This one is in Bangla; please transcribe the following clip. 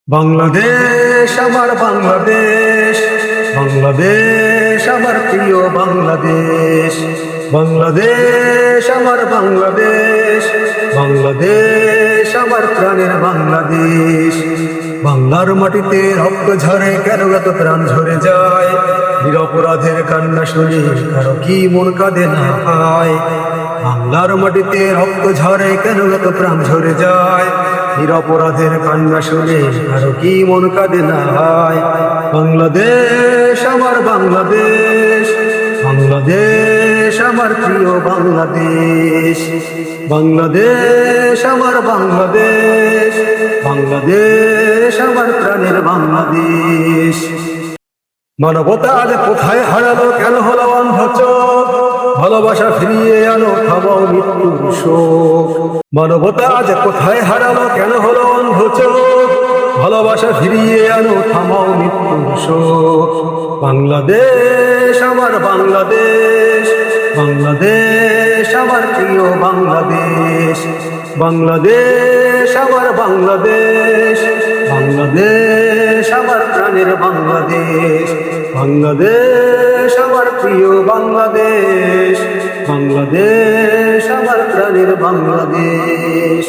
বাংলাদেশ আমার বাংলাদেশ, বাংলাদেশ আমার প্রিয় বাংলাদেশ, বাংলাদেশ আমার বাংলাদেশ, বাংলাদেশ আমার প্রাণের বাংলাদেশ। বাংলার মাটিতে রক্ত ঝরে কেন এত প্রাণ ঝরে যায়, নিরপরাধের কান্না শুনে কারো কি মন কাঁদে না হয়। বাংলার মাটিতে রক্ত ঝরে কেন এত প্রাণ ঝরে যায়, নিরপরাধের কান্না শুনে কারো কি মন কাঁদে না হয়। বাংলাদেশ আমার বাংলাদেশ, বাংলাদেশ আমার প্রিয় বাংলাদেশ, বাংলাদেশ আমার বাংলাদেশ, বাংলাদেশ আমার প্রাণের বাংলাদেশ। মানবতা আজ কোথায় হারালো, কেন হলো অন্ধ চোখ, ভালোবাসা ফিরিয়ে আনো, থামাও মৃত্যুর শোক। মানবতা আজ কোথায় হারালো, কেন হলো অন্ধ চোখ, ভালোবাসা ফিরিয়ে আনো, থামাও মৃত্যুর শোক। বাংলাদেশ আমার বাংলাদেশ, বাংলাদেশ আমার প্রিয় বাংলাদেশ, বাংলাদেশ আমার বাংলাদেশ, বাংলাদেশ আমার প্রাণের বাংলাদেশ, বাংলাদেশ আমার প্রিয় বাংলাদেশ, বাংলাদেশ আমার প্রাণের বাংলাদেশ।